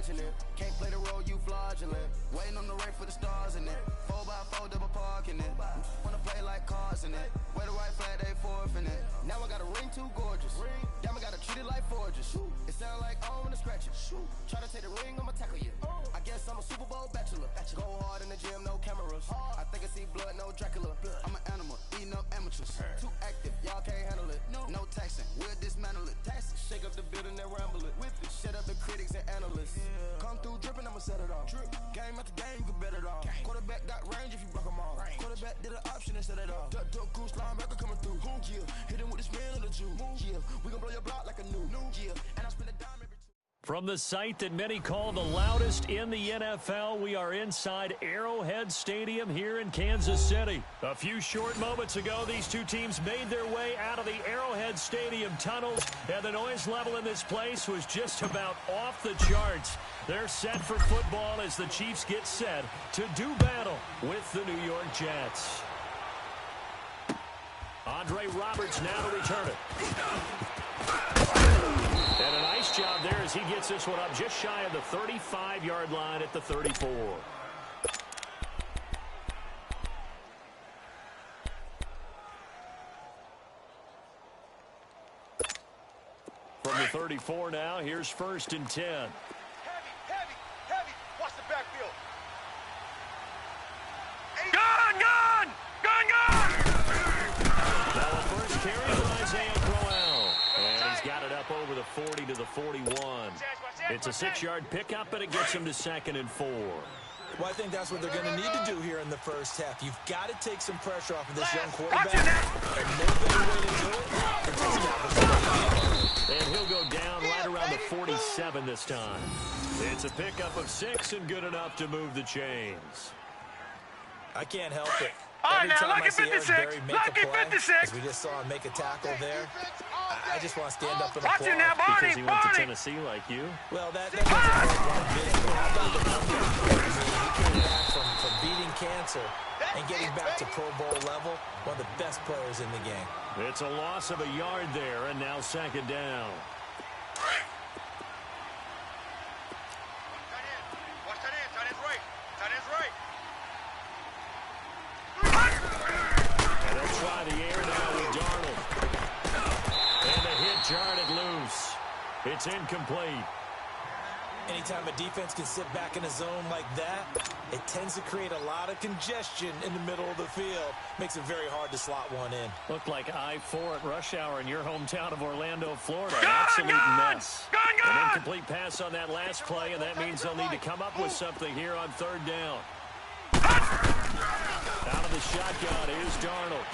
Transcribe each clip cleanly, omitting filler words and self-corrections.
fortunate. Can't play the role, you fraudulent. Waiting on the rain for the stars in it. 4x4 double parking it. Wanna play like cars in it. Wear the white flag, they forfeit it. Now I got a ring too gorgeous. Damn, I gotta treat it like forges. It sound like I wanna scratch it. Try to take the ring, I'ma tackle you. I guess I'm a Super Bowl bachelor. Go hard in the gym, no cameras. I think I see blood, no Dracula. I'm an animal, eating up amateurs. Too active, y'all can't handle it. No taxing, we'll dismantle it. Shake up the building and ramble it. Whip it, shut up the critics and analysts. Come through dripping, I'ma set it off. Game after game, you can bet it all. Quarterback got range if you broke them all. Quarterback did an option and set it off. Duck, goose, linebacker coming through. Yeah, hit him with the spin of the Jew. Yeah, we gon' blow your block like a new. Yeah, and I spin a dime every two. From the site that many call the loudest in the NFL, we are inside Arrowhead Stadium here in Kansas City. A few short moments ago, these two teams made their way out of the Arrowhead Stadium tunnels, and the noise level in this place was just about off the charts. They're set for football as the Chiefs get set to do battle with the New York Jets. Andre Roberts now to return it. And a nice job there as he gets this one up just shy of the 35-yard line at the 34. From the 34 now, here's 1st and 10. Heavy. Watch the backfield. Gun! Now the first carry for Isaiah Crowell. And he's got it up over the 40 to the 41. It's a 6-yard pickup, but it gets him to 2nd and 4. Well, I think that's what they're going to need to do here in the first half. You've got to take some pressure off of this young quarterback. And no better way to do it than to establish. And he'll go down right around the 47 this time. It's a pickup of 6 and good enough to move the chains. I can't help it. All right, Every now, time I lucky see Aaron 56. Berry make a Lucky play, 56. as we just saw him make a tackle there, I just want to stand up and Watch it now, applaud. Because he went to Tennessee like you. Well, that doesn't hurt one bit. But how about the numbers? I mean, he came back from beating cancer and getting back to Pro Bowl level. One of the best players in the game. It's a loss of a yard there, and now 2nd down. Watch tight end. Tight end's right. And they'll try the air now with Darnold. And the hit jarred loose. It's incomplete. Anytime a defense can sit back in a zone like that, it tends to create a lot of congestion in the middle of the field. Makes it very hard to slot one in. Looked like I-4 at rush hour in your hometown of Orlando, Florida. Absolute mess. An incomplete pass on that last play, and that means they'll need to come up with something here on 3rd down. Out of the shotgun is Darnold.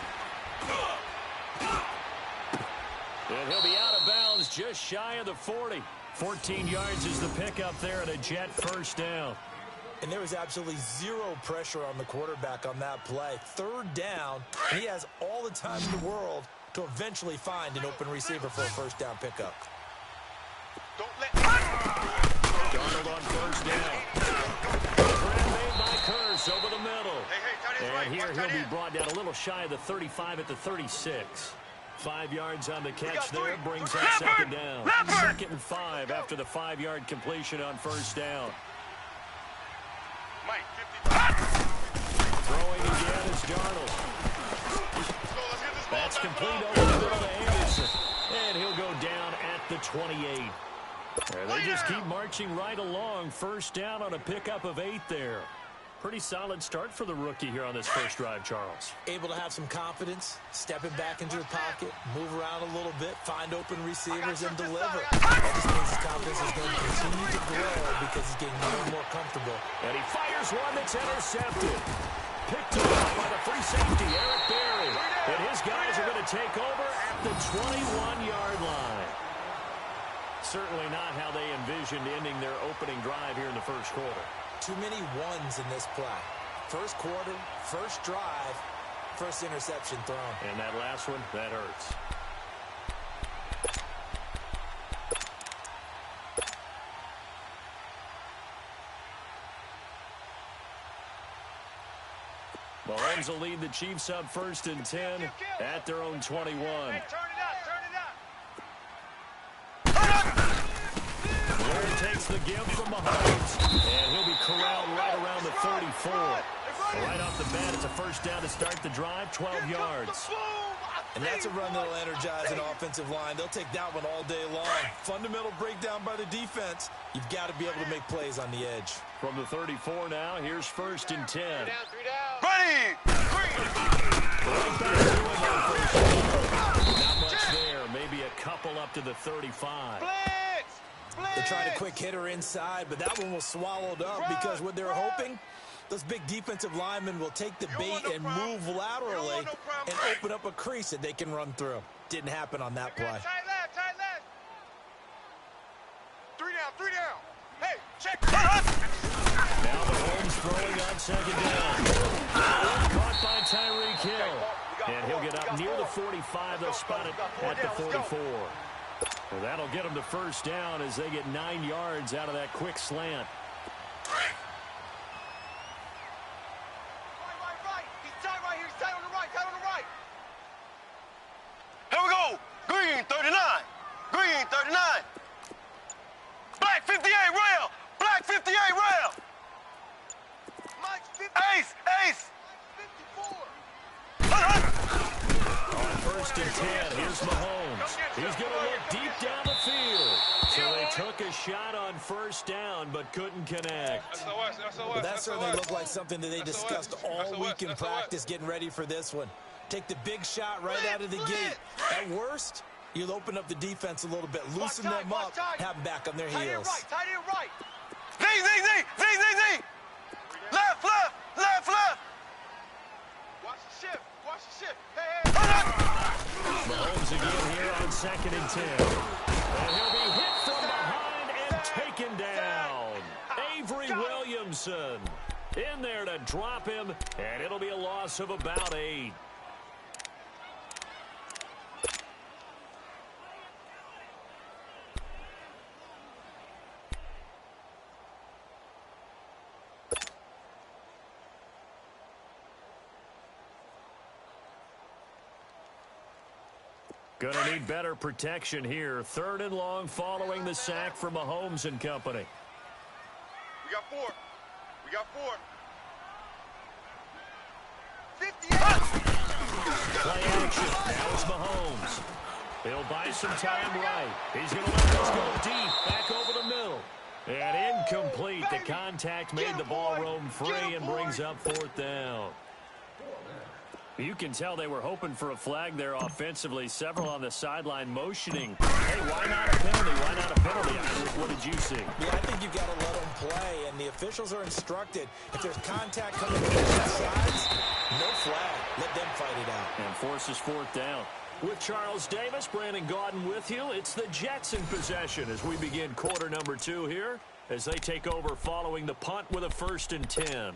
And he'll be out of bounds just shy of the 40. 14 yards is the pickup there and a Jet 1st down. And there was absolutely zero pressure on the quarterback on that play. 3rd down, and he has all the time in the world to eventually find an open receiver for a 1st down pickup. Don't let Darnold on 1st down. Grab made by Curse over the middle. Hey, tight end's right. And here Watch he'll tight be end. brought down a little shy of the 35 at the 36. 5 yards on the catch there, brings up 2nd down. 2nd and 5 after the 5-yard completion on 1st down. Mike, 50. Throwing again is Darnold. Let's get this ball That's back. complete over the middle to Anderson. And he'll go down at the 28. And they just keep marching right along. 1st down on a pickup of 8 there. Pretty solid start for the rookie here on this first drive, Charles. Able to have some confidence, stepping back into the pocket, move around a little bit, find open receivers, and deliver. That just means his confidence is going to continue to grow because he's getting more and more comfortable. And he fires one that's intercepted. Picked up by the free safety, Eric Berry. And his guys are going to take over at the 21-yard line. Certainly not how they envisioned ending their opening drive here in the first quarter. Too many ones in this play. First quarter, first drive, first interception thrown. And that last one, that hurts. Mahomes will lead the Chiefs up 1st and 10 at their own 21. Hey, turn it out. Where to takes the give from Mahomes, and he'll be corralled right around the 34. Right off the bat, it's a first down to start the drive, 12 yards. And that's a run that'll energize an offensive line. They'll take that one all day long. Fundamental breakdown by the defense. You've got to be able to make plays on the edge. From the 34 now, here's 1st and 10. 3 down, 3 down. Right back to him on first down. Not much there. Maybe a couple up to the 35. They tried a quick hitter inside, but that one was swallowed up because what they're hoping, those big defensive linemen will take the bait and move laterally and open up a crease that they can run through. Didn't happen on that play. Tight left. 3 down, 3 down. Hey, check. Now Mahomes throwing on 2nd down. Caught by Tyreek Hill. And he'll get up near the 45. They'll spot it at the 44. Well, that'll get them to 1st down as they get 9 yards out of that quick slant. Right. He's tight right here. He's tight on the right. Here we go. Green 39. Green 39. Black 58 rail. Black 58 rail. Mike's 50. Ace. 54. On 1st and 10, here's Mahomes. He's going to look deep down the field. So they took a shot on 1st down, but couldn't connect. Well, that certainly looked like something that they discussed all week in practice getting ready for this one. Take the big shot right out of the gate. At worst, you'll open up the defense a little bit, loosen them up, have them back on their heels. Tight end right. Z. Left. Watch the shift. Hey. Mahomes again here on 2nd and 10. And he'll be hit from behind and taken down. Avery Williamson in there to drop him, and it'll be a loss of about 8. Gonna need better protection here. 3rd and long following the sack from Mahomes and company. We got 4. 58. Play action. Now it's Mahomes. He'll buy some time right. He's going to let this go deep. Back over the middle. And incomplete. The contact made the ball roam free and brings up 4th down. You can tell they were hoping for a flag there offensively. Several on the sideline motioning. Hey, why not a penalty? Why not a penalty? What did you see? Yeah, I think you've got to let them play, and the officials are instructed. If there's contact coming from both sides, no flag. Let them fight it out. And forces 4th down. With Charles Davis, Brandon Gaudin with you. It's the Jets in possession as we begin quarter number 2 here as they take over following the punt with a 1st and 10.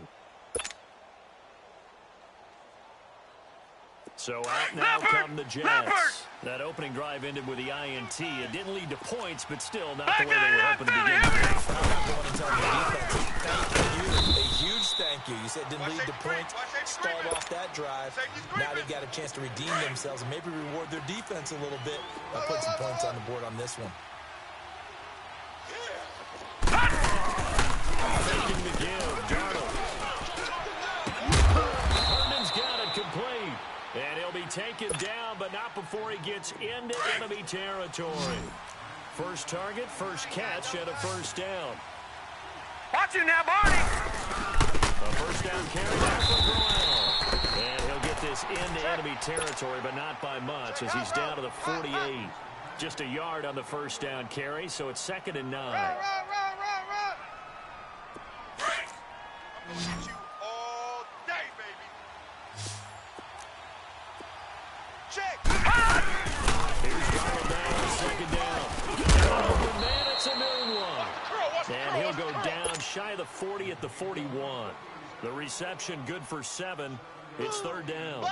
So out now come the Jets. That opening drive ended with the INT. It didn't lead to points, but still not the way they were hoping to begin. I'm not going to tell the defense, thank you. A huge thank you. You said it didn't lead to points. Stalled off that drive. Now they've got a chance to redeem themselves and maybe reward their defense a little bit by putting some points on the board on this one. Taking the give, Darnold. Herman's got it complete. And he'll be taken down, but not before he gets into enemy territory. First target, first catch, and a 1st down. Watch it now, Barney. A 1st down carry there for Brown. And he'll get this into enemy territory, but not by much as he's down to the 48. Just a yard on the 1st down carry, so it's 2nd and 9. Run. I'm gonna shoot you all day, baby. Check. Here's Darnold now on 2nd down. Open man, it's a new one. And he'll go down shy of the 40 at the 41. The reception good for 7. It's 3rd down.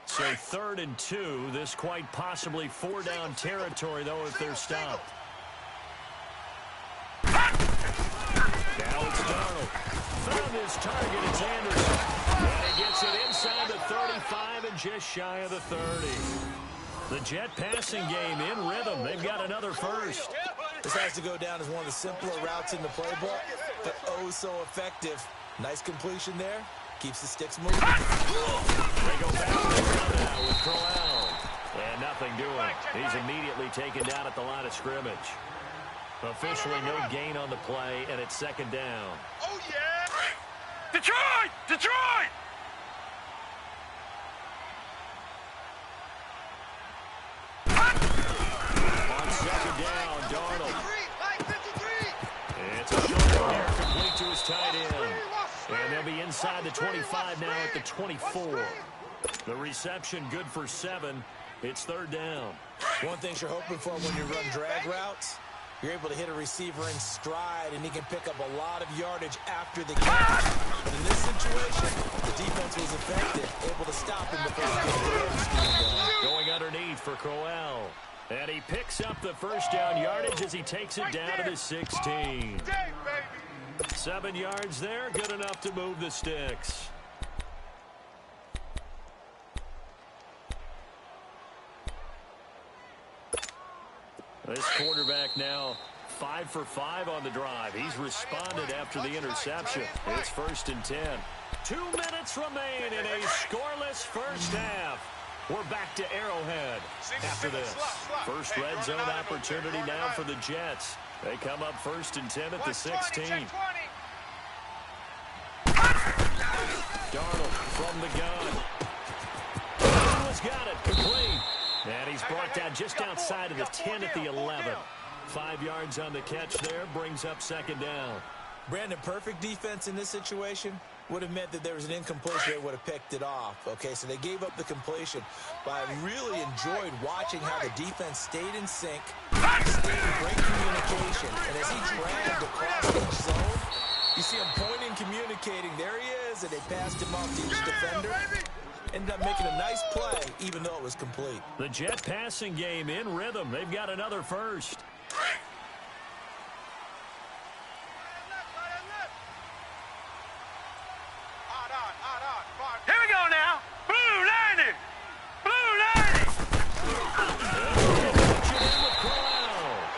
So 3rd and 2. This quite possibly 4-down territory, though, if they're stopped. Now it's Darnold. Found his target. It's Anderson. And he gets it inside the 35 and just shy of the 30. The Jet passing game in rhythm. They've got another first. This has to go down as one of the simpler routes in the playbook, but oh so effective. Nice completion there. Keeps the sticks moving. They go back now with Crowell. And nothing doing. He's immediately taken down at the line of scrimmage. Officially no gain on the play, and it's second down. Oh, yeah! Detroit! Detroit! On second down, Darnold. It's a short air complete to his tight end. And they'll be inside the 25 now at the 24. The reception good for 7. It's third down. One thing you're hoping for when you run drag routes, you're able to hit a receiver in stride, and he can pick up a lot of yardage after the catch. But in this situation, the defense was effective, able to stop him before he could get the scheme going. Going underneath for Crowell. And he picks up the first down yardage as he takes it down to the 16. 7 yards there, good enough to move the sticks. This quarterback now 5 for 5 on the drive. He's responded after the interception. It's 1st and 10. 2 minutes remain in a scoreless first half. We're back to Arrowhead after this. First red zone opportunity now for the Jets. They come up 1st and 10 at the 16. Darnold from the gun. Darnold's got it, complete. And he's brought down just outside of the 10 at the 11. 5 yards on the catch there, brings up second down. Brandon, perfect defense in this situation would have meant that there was an incompletion. They would have picked it off. Okay, so they gave up the completion. But I really enjoyed watching how the defense stayed in sync, stayed in great communication. And as he dragged across each zone, you see him pointing, communicating. There he is, and they passed him off to each defender. Ended up making a nice play, even though it was complete. The Jet passing game in rhythm. They've got another first. Here we go now. Blue 90. Blue 90.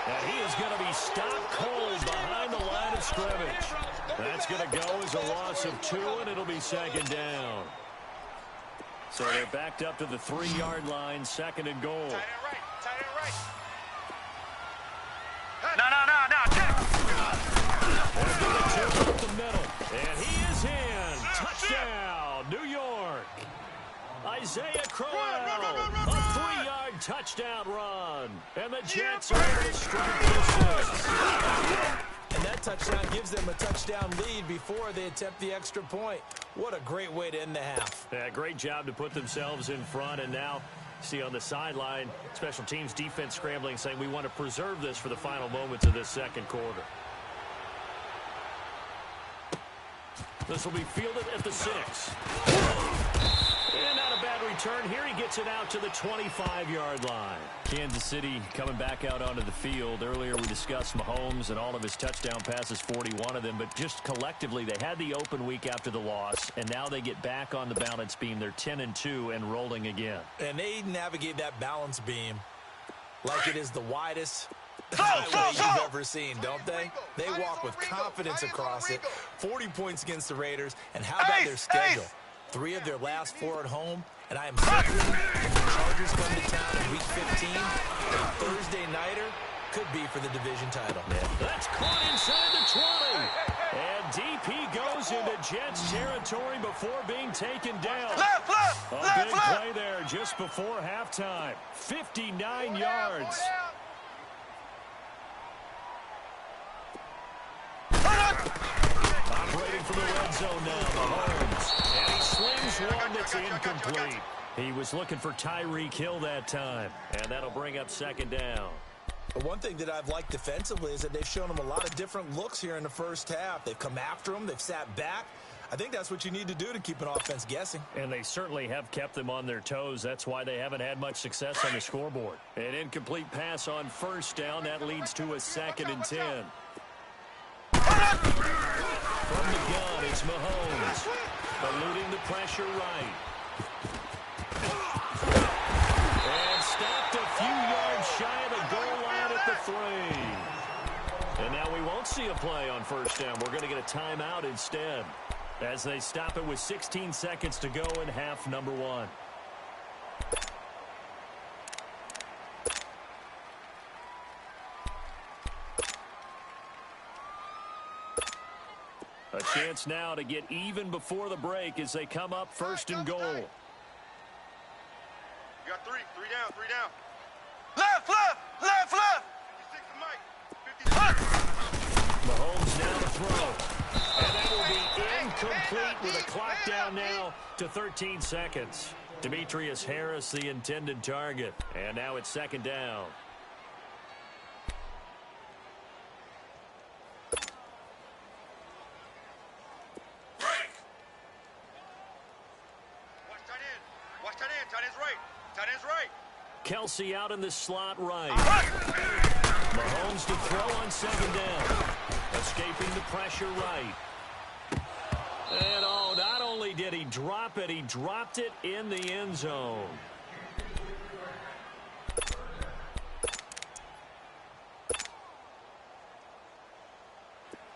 And he is going to be stopped cold behind the line of scrimmage. That's going to go as a loss of 2, and it'll be second down. So they're backed up to the 3-yard line, 2nd and goal. Tight end right. Tight end right. No. Up the middle, and he is in. Touchdown, New York. Isaiah Crowell, a 3-yard touchdown run. And the Jets are able to strike the 6. And that touchdown gives them a touchdown lead before they attempt the extra point. What a great way to end the half. Yeah, great job to put themselves in front, and now see on the sideline, special teams defense scrambling, saying we want to preserve this for the final moments of this second quarter. This will be fielded at the 6. And not a bad return here. He gets it out to the 25-yard line. Kansas City coming back out onto the field. Earlier we discussed Mahomes and all of his touchdown passes, 41 of them. But just collectively, they had the open week after the loss, and now they get back on the balance beam. They're 10-2 and rolling again. And they navigate that balance beam like it is the widest highway you've ever seen, don't they? They walk with confidence across it. 40 points against the Raiders. And how about their schedule? 3 of their last 4 at home, and I am certain if the Chargers come to town in Week 15, a Thursday nighter could be for the division title. That's caught inside the 20. And DP goes into Jets territory before being taken down. Left. A big play there just before halftime. 59 yards. Operating from the red zone now, Mahomes. And he slings one that's incomplete. He was looking for Tyreek Hill that time. And that'll bring up second down. But one thing that I've liked defensively is that they've shown him a lot of different looks here in the first half. They've come after him. They've sat back. I think that's what you need to do to keep an offense guessing. And they certainly have kept them on their toes. That's why they haven't had much success on the scoreboard. An incomplete pass on first down. That leads to a 2nd and 10. From the gun, it's Mahomes. Eluding the pressure right. And stopped a few yards shy of the goal line at the 3. see a play on first down. We're going to get a timeout instead as they stop it with 16 seconds to go in half number one. A chance now to get even before the break as they come up first and goal. You got three down. Left, left, left, left. 56 to Mike. 56. Mahomes now to throw. And that will be incomplete with a clock down now to 13 seconds. Demetrius Harris, the intended target. And now it's second down. Watch tight end. Tight end's right. Tight end's right. Kelsey out in the slot right. Mahomes to throw on second down. Escaping the pressure right. And not only did he drop it, he dropped it in the end zone.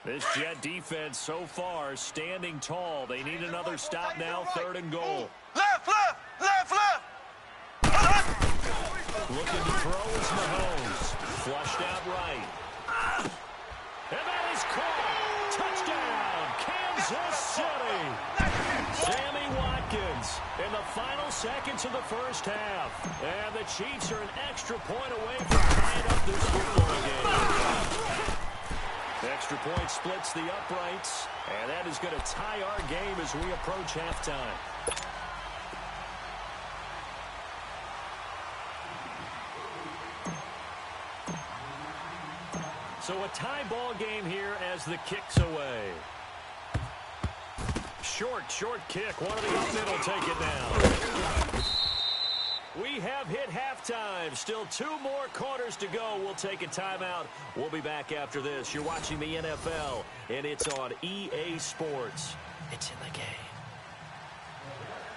This Jet defense so far standing tall. They need another stop now, third and goal. Left, left, left, left. Looking to throw is Mahomes. Flushed out right. And that is caught. Touchdown, Kansas City. Sammy Watkins in the final seconds of the first half. And the Chiefs are an extra point away from tying up this football game. The extra point splits the uprights, and that is going to tie our game as we approach halftime. So a tie ball game here as the kick's away. Short kick. One of the up middle take it down. We have hit halftime. Still 2 more quarters to go. We'll take a timeout. We'll be back after this. You're watching the NFL, and it's on EA Sports. It's in the game.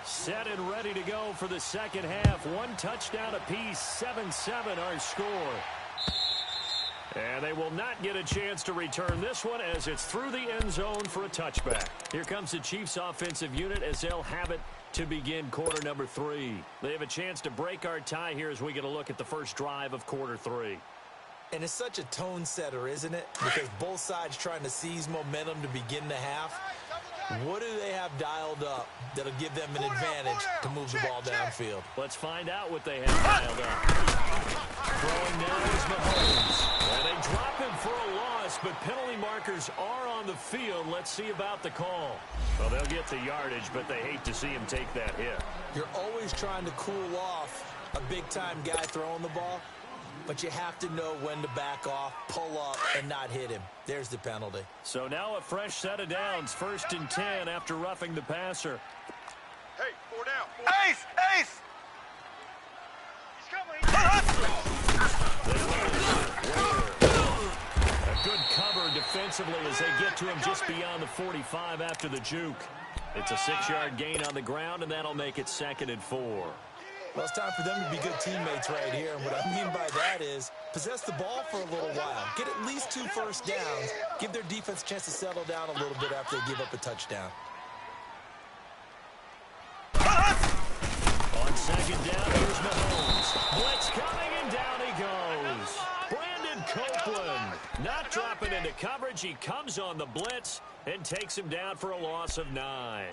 Set and ready to go for the second half. 1 touchdown apiece. 7-7 our score. And they will not get a chance to return this one as it's through the end zone for a touchback. Here comes the Chiefs offensive unit as they'll have it to begin quarter number 3. They have a chance to break our tie here as we get a look at the first drive of quarter 3. And it's such a tone setter, isn't it? Because both sides trying to seize momentum to begin the half. What do they have dialed up that'll give them an advantage to move the ball downfield? Let's find out what they have dialed up. Throwing now is Mahomes. And they drop him for a loss, but penalty markers are on the field. Let's see about the call. Well, they'll get the yardage, but they hate to see him take that hit. You're always trying to cool off a big-time guy throwing the ball, but you have to know when to back off, pull up, and not hit him. There's the penalty. So now a fresh set of downs, 1st and 10 after roughing the passer. Hey, 4 down. Ace, ace. He's coming. A good cover defensively as they get to him just beyond the 45 after the juke. It's a 6-yard gain on the ground, and that'll make it 2nd and 4. Well, it's time for them to be good teammates right here. And what I mean by that is possess the ball for a little while. Get at least 2 first downs. Give their defense a chance to settle down a little bit after they give up a touchdown. On second down, here's Mahomes. Blitz coming, and down he goes. Brandon Copeland not dropping into coverage. He comes on the blitz and takes him down for a loss of 9.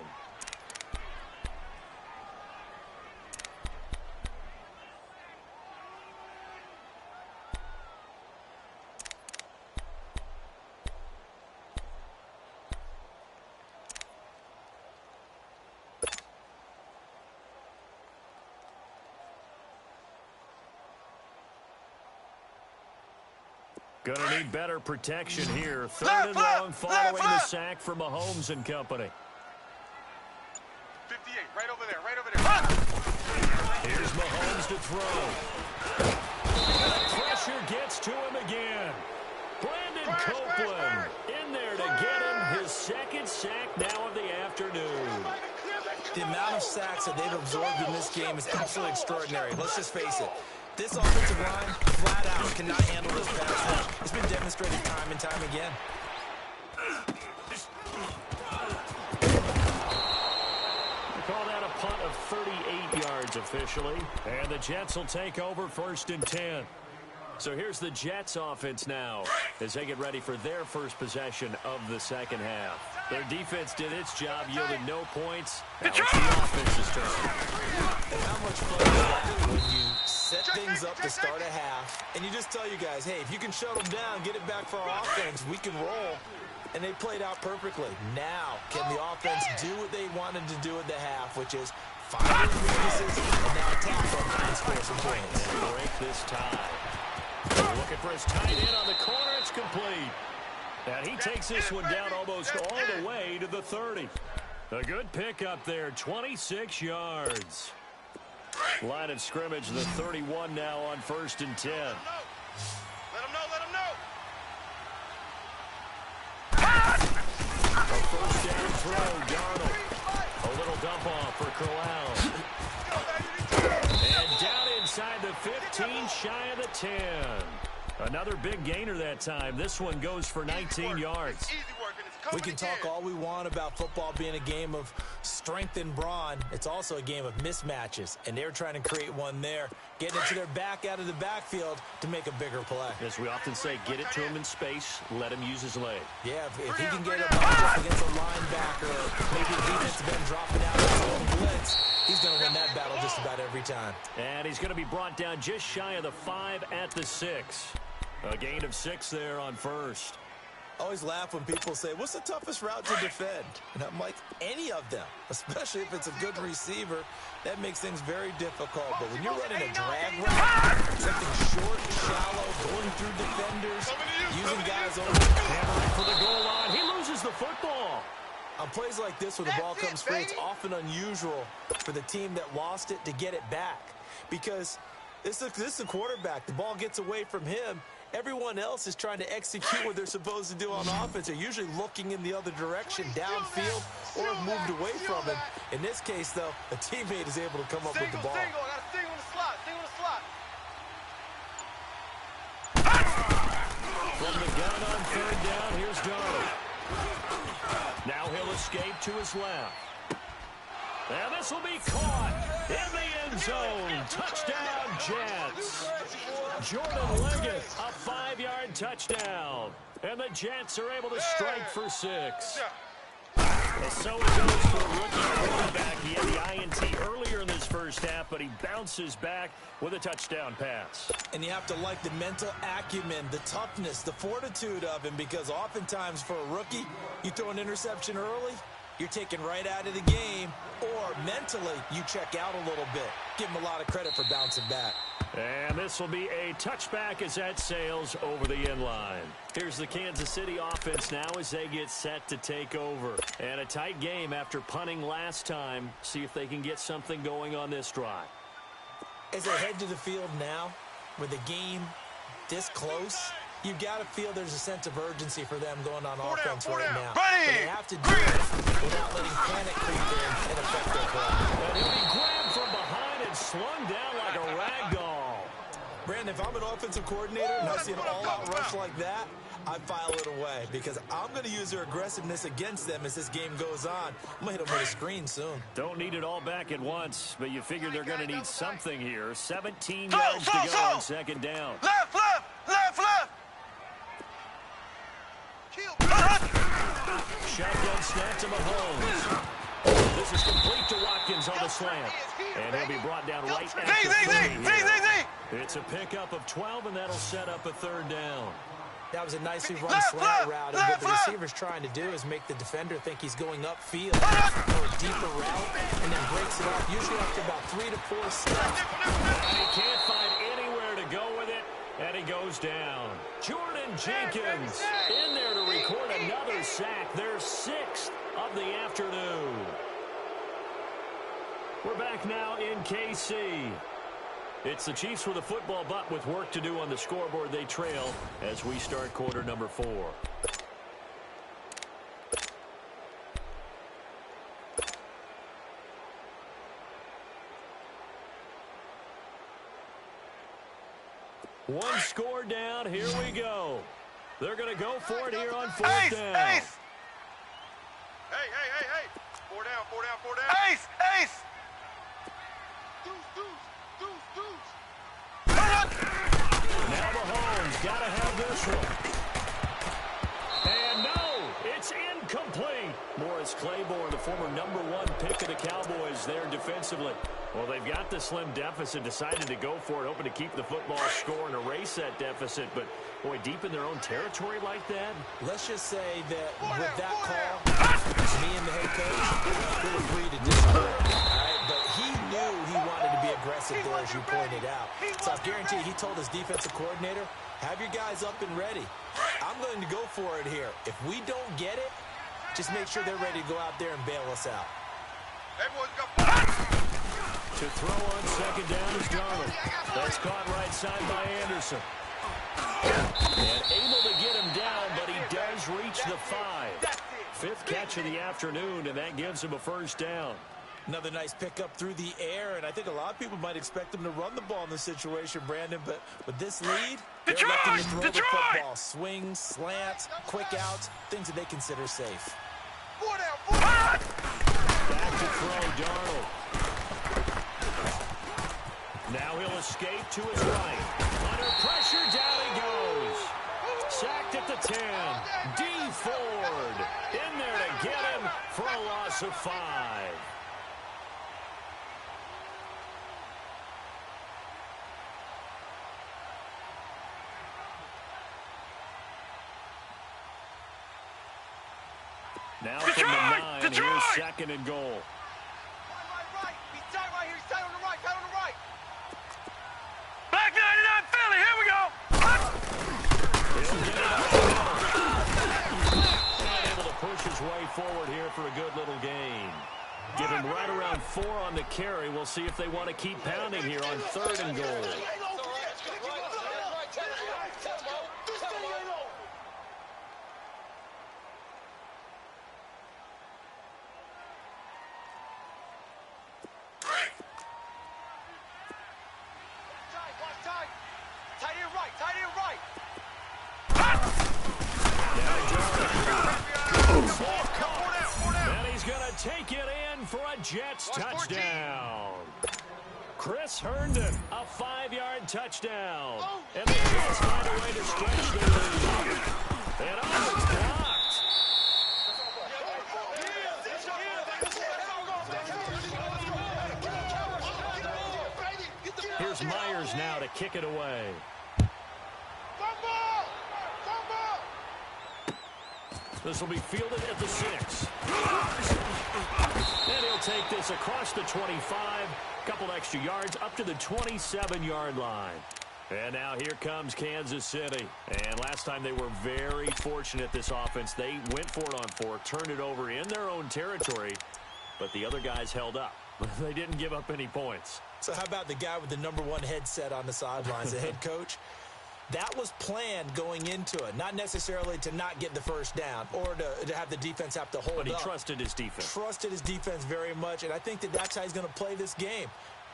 Gonna need better protection here. 3rd and long following the sack for Mahomes and company. 58, right over there. Here's Mahomes to throw. The pressure gets to him again. Brandon Copeland in there to get him his 2nd sack now of the afternoon. The amount of sacks that they've absorbed in this game is absolutely extraordinary. Let's just face it. This offensive line, flat out, cannot handle this pass rush. It's been demonstrated time and time again. officially. And the Jets will take over 1st and 10. So here's the Jets offense now as they get ready for their first possession of the second half. Their defense did its job, yielded no points. Now it's the offense's turn. And how much fun is that when you set things up to start a half, and you just tell you guys, hey, if you can shut them down, get it back for our offense, we can roll. And they played out perfectly. Now, can the offense do what they wanted to do at the half, which is find their weaknesses and now attack them and score some points. And break this tie. Looking for his tight end on the corner. It's complete. And he takes this one down almost all the way to the 30. A good pickup there, 26 yards. Line of scrimmage, the 31 now on 1st and 10. Let him know, let him know. A first down throw, Darnold. A little dump off for Corral. And down inside the 15, shy of the 10. Another big gainer that time. This one goes for 19 yards. We can talk all we want about football being a game of strength and brawn. It's also a game of mismatches, and they're trying to create one there, getting it to their back out of the backfield to make a bigger play. As we often say, get it to him in space, let him use his leg. Yeah, if he can get a matchup against a linebacker, maybe the defensive end dropping out of his own blitz, he's going to win that battle just about every time. And he's going to be brought down just shy of the 5 at the 6. A gain of 6 there on first. I always laugh when people say, what's the toughest route to defend? And I'm like, any of them, especially if it's a good receiver. That makes things very difficult. But when you're running a drag route, something short, shallow, going through defenders, using guys over, hammering for the goal line. He loses the football. On plays like this where the ball comes free, it's often unusual for the team that lost it to get it back. Because this is a quarterback. The ball gets away from him. Everyone else is trying to execute what they're supposed to do on offense. They're usually looking in the other direction, downfield, or have moved away from it. In this case, though, a teammate is able to come up with the ball. I got a single on the slot, single on the slot. From the gun on 3rd down, here's Darnold. Now he'll escape to his left. And this will be caught in the end zone. Touchdown, Jets. Jordan Leggett, a 5-yard touchdown. And the Jets are able to strike for 6. So it goes for a rookie quarterback. He had the INT earlier in this first half, but he bounces back with a touchdown pass. And you have to like the mental acumen, the toughness, the fortitude of him, because oftentimes for a rookie, you throw an interception early, you're taken right out of the game, or mentally you check out a little bit. Give him a lot of credit for bouncing back. And this will be a touchback as that sails over the end line. Here's the Kansas City offense now as they get set to take over. And a tight game after punting last time. See if they can get something going on this drive. As they head to the field now, with the game this close, you've got to feel there's a sense of urgency for them going on offense right now. But they have to do it without letting panic creep in and affect their play. And he'll be grabbed from behind and slung down like a rag doll. Brandon, if I'm an offensive coordinator and I see an all-out rush like that, I file it away because I'm going to use their aggressiveness against them as this game goes on. I'm going to hit them with a screen soon. Don't need it all back at once, but you figure they're going to need something here. 17 yards to go on 2nd down. Left, left, left, left. Shotgun snap to Mahomes. This is complete to Watkins on the slant. And he'll be brought down right at the 30. It's a pickup of 12, and that'll set up a 3rd down. That was a nicely run slant route, and what the receiver's trying to do is make the defender think he's going upfield for a deeper route, and then breaks it off, usually after about 3 to 4 steps. And he can't find anywhere to go with it, and he goes down. Jordan Jenkins in there to record another sack. Their 6th of the afternoon. We're back now in KC. It's the Chiefs with a football, but with work to do on the scoreboard, they trail as we start quarter number 4. One score down. Here we go. They're going to go for it here on 4th down. Ace. Hey. 4 down, 4 down, 4 down. Ace. Now Mahomes got to have this one. And no, it's incomplete. Morris Claiborne, the former #1 pick of the Cowboys there defensively. Well, they've got the slim deficit, decided to go for it, hoping to keep the football score and erase that deficit. But, boy, deep in their own territory like that? Let's just say that with that call, me and the head coach will agree to disagree. All right? But he knew he wanted to be aggressive there, as you pointed out. So I guarantee he told his defensive coordinator, have your guys up and ready. I'm going to go for it here. If we don't get it, just make sure they're ready to go out there and bail us out. To throw on second down is Darnold. That's caught right side by Anderson. And able to get him down, but he does reach the 5. Fifth catch of the afternoon, and that gives him a first down. Another nice pickup through the air, and I think a lot of people might expect him to run the ball in this situation, Brandon, but with this lead, they're electing to throw the football. Swings, slants, quick outs, things that they consider safe. Back to throw, Darnold. Now he'll escape to his right. Under pressure, down he goes. Sacked at the 10. D. Ford in there to get him for a loss of 5. Now from the 9, here's second and goal. Black 99 Philly, here we go. Able to push his way forward here for a good little gain. Give him right around 4 on the carry. We'll see if they want to keep pounding here on 3rd and goal. And he's going to take it in for a Jets touchdown. Chris Herndon, a 5-yard touchdown. And the Jets find a way to stretch the lead. And it's blocked. Here's Myers now to kick it away. This will be fielded at the 6. And he'll take this across the 25. Couple extra yards up to the 27-yard line. And now here comes Kansas City. And last time they were very fortunate, this offense. They went for it on 4, turned it over in their own territory, but the other guys held up. They didn't give up any points. So how about the guy with the #1 headset on the sidelines, the head coach? That was planned going into it, not necessarily to not get the first down or to have the defense have to hold up. But he trusted his defense. Trusted his defense very much, and I think that's how he's going to play this game.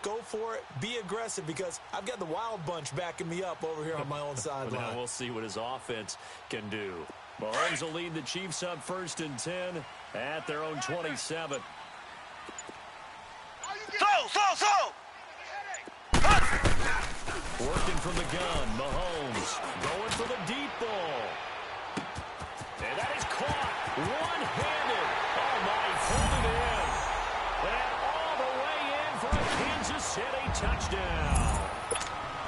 Go for it, be aggressive, because I've got the Wild Bunch backing me up over here on my own sideline. Now we'll see what his offense can do. Mahomes will lead the Chiefs up 1st and 10 at their own 27. So! Working from the gun, Mahomes going for the deep ball. And that is caught one-handed. Oh, my, pulled it in. And all the way in for a Kansas City touchdown.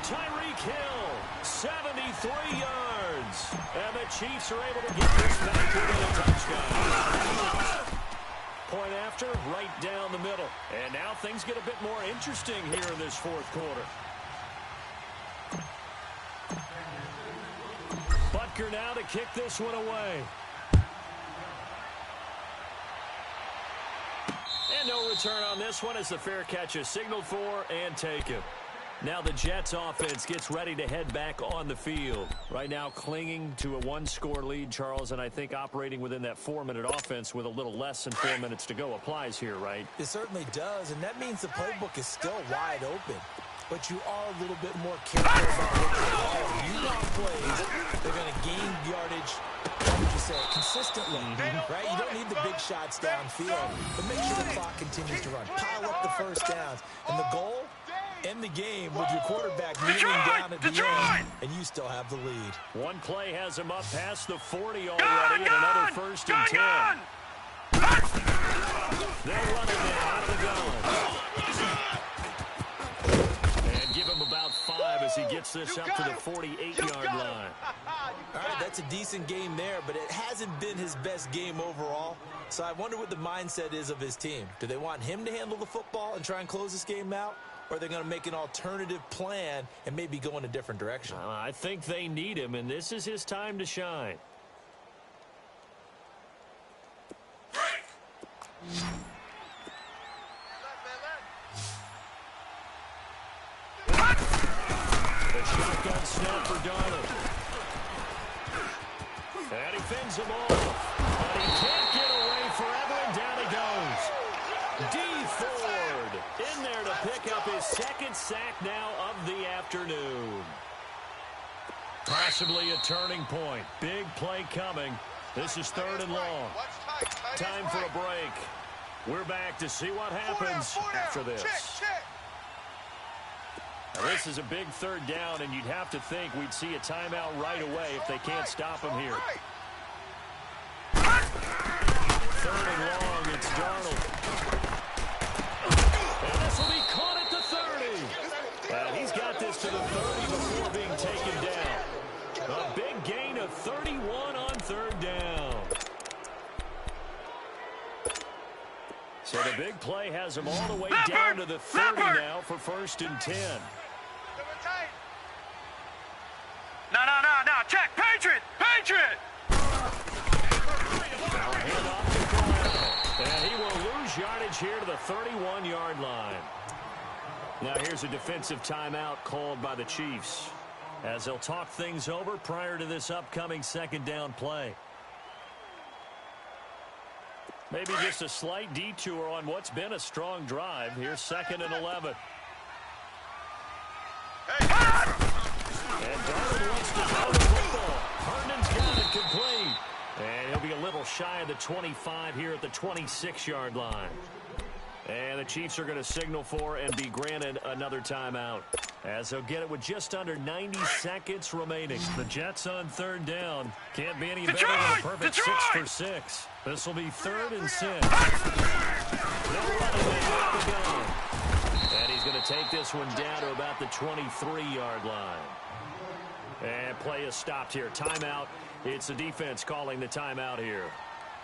Tyreek Hill, 73 yards. And the Chiefs are able to get this back within a touchdown. Point after, right down the middle. And now things get a bit more interesting here in this 4th quarter. Butker now to kick this one away. And no return on this one as the fair catch is signaled for and taken. Now the Jets offense gets ready to head back on the field. Right now clinging to a 1-score lead, Charles, and I think operating within that 4-minute offense with a little less than 4 minutes to go applies here, right? It certainly does, and that means the playbook is still wide open. but you are a little bit more careful about what you call. You run plays, they're going to gain yardage, how would you say it, consistently, right? You don't need the big shots downfield, but make sure the clock continues to run. Pile up the first downs, and the goal, end the game with your quarterback kneeling down at the end, and you still have the lead. One play has him up past the 40 already, and another first and 10. They'll run it in out of the gun. And give him about 5 as he gets this up to the 48-yard line. All right, that's a decent game there, but it hasn't been his best game overall. So I wonder what the mindset is of his team. Do they want him to handle the football and try and close this game out? Or are they going to make an alternative plan and maybe go in a different direction? I think they need him, and this is his time to shine. The shotgun snap for Darnold. And he fends him off. But he can't get away forever, and down he goes. D. Ford in there to pick up his second sack now of the afternoon. Possibly a turning point. Big play coming. This is 3rd and long. Time for a break. We're back to see what happens after this. Now, this is a big 3rd down, and you'd have to think we'd see a timeout right away if they can't stop him here. 3rd and long, it's Darnold. And this will be caught at the 30. And he's got this to the 30 before being taken down. A big gain of 31 on 3rd down. So the big play has him all the way down to the 30 now for 1st and 10. No. Check. Patriot. Now a handoff to Corral. And he will lose yardage here to the 31-yard line. Now here's a defensive timeout called by the Chiefs, as they'll talk things over prior to this upcoming 2nd down play. Maybe just a slight detour on what's been a strong drive. Here's 2nd and 11. And Darnold wants to throw the football. Herndon's got it complete. And he'll be a little shy of the 25 here at the 26-yard line. And the Chiefs are going to signal for and be granted another timeout, as they'll get it with just under 90 seconds remaining. The Jets on 3rd down. Can't be any better than a perfect 6 for 6. This will be 3rd and 6. They'll run it out the gun. And he's going to take this one down to about the 23-yard line. And play is stopped here. Timeout. It's the defense calling the timeout here,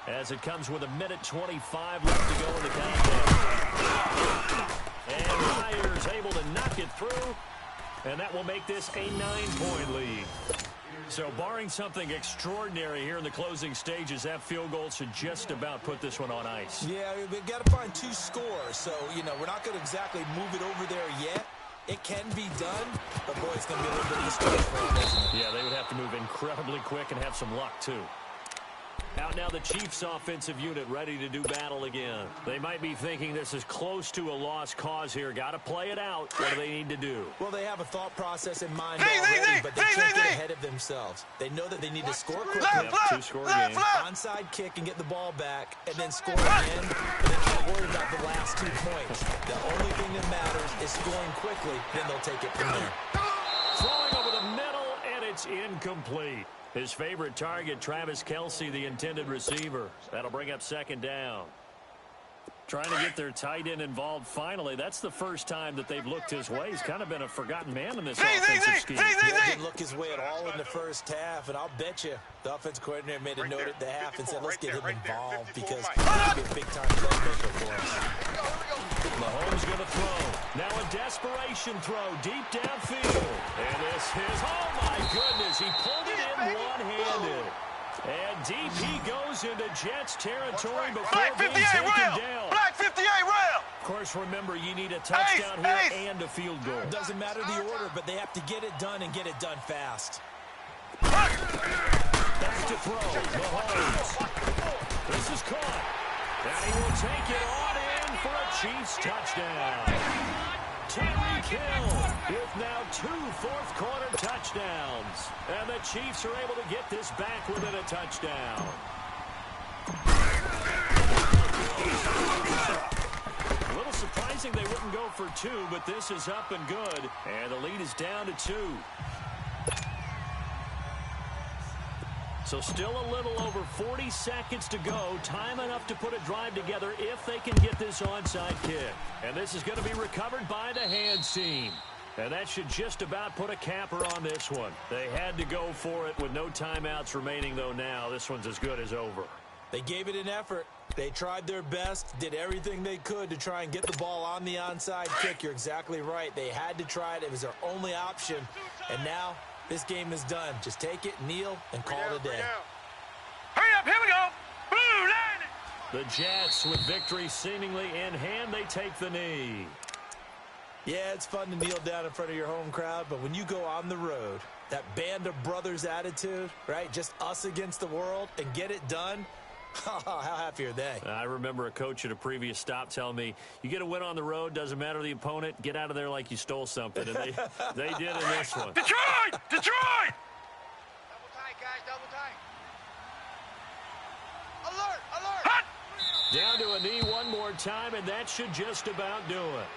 as it comes with 1:25 left to go in the countdown. And Myers able to knock it through, and that will make this a 9-point lead. So barring something extraordinary here in the closing stages, that field goal should just about put this one on ice. Yeah, we've got to find 2 scores, so, we're not going to exactly move it over there yet. It can be done, but, boy, it's going to be a little bit of a stretch for them, isn't it? Yeah, they would have to move incredibly quick and have some luck, too. Out now the Chiefs offensive unit ready to do battle again. They might be thinking this is close to a lost cause here. Got to play it out. What do they need to do? Well, they have a thought process in mind already, but they can't get ahead of themselves. They know that they need to score quickly. Yep, 2-score game. Onside kick and get the ball back, and then score again. And they can't worry about the last 2 points. The only thing that matters is scoring quickly, then they'll take it from there. Throwing over the middle, and it's incomplete. His favorite target, Travis Kelce, the intended receiver. That'll bring up 2nd down. Trying to get their tight end involved finally. That's the first time that they've looked his way. He's kind of been a forgotten man in this offensive scheme. He didn't look his way at all in the first half, and I'll bet you the offensive coordinator made a note at the half and said, let's get him involved because he'll be a big-time playmaker for us. Mahomes going to throw. Now a desperation throw deep downfield. And this is, oh my goodness, he pulled it in one-handed. And DP goes into Jets territory before being taken down. Black 58 rail. Of course, remember, you need a touchdown here and a field goal. Doesn't matter the order, but they have to get it done and get it done fast. Back to throw. Mahomes. This is caught. And he will take it on in for a Chiefs touchdown. Tyreek Hill with now 2 fourth-quarter touchdowns. And the Chiefs are able to get this back within a touchdown. A little surprising they wouldn't go for 2, but this is up and good. And the lead is down to 2. So still a little over 40 seconds to go. Time enough to put a drive together if they can get this onside kick. And this is going to be recovered by the hands team. And that should just about put a capper on this one. They had to go for it with no timeouts remaining, though now. This one's as good as over. They gave it an effort. They tried their best, did everything they could to try and get the ball on the onside kick. You're exactly right. They had to try it. It was their only option. And now this game is done. Just take it, kneel, and call it a day. Hurry up, here we go. Blue line. The Jets, with victory seemingly in hand, they take the knee. Yeah, it's fun to kneel down in front of your home crowd, but when you go on the road, that band of brothers attitude, right, just us against the world, and get it done, how happy are they? I remember a coach at a previous stop telling me, you get a win on the road, doesn't matter the opponent, get out of there like you stole something. And they did in this one. Detroit! Detroit! Double tight, guys, double tight. Alert, alert! Hot! Down to a knee one more time, and that should just about do it.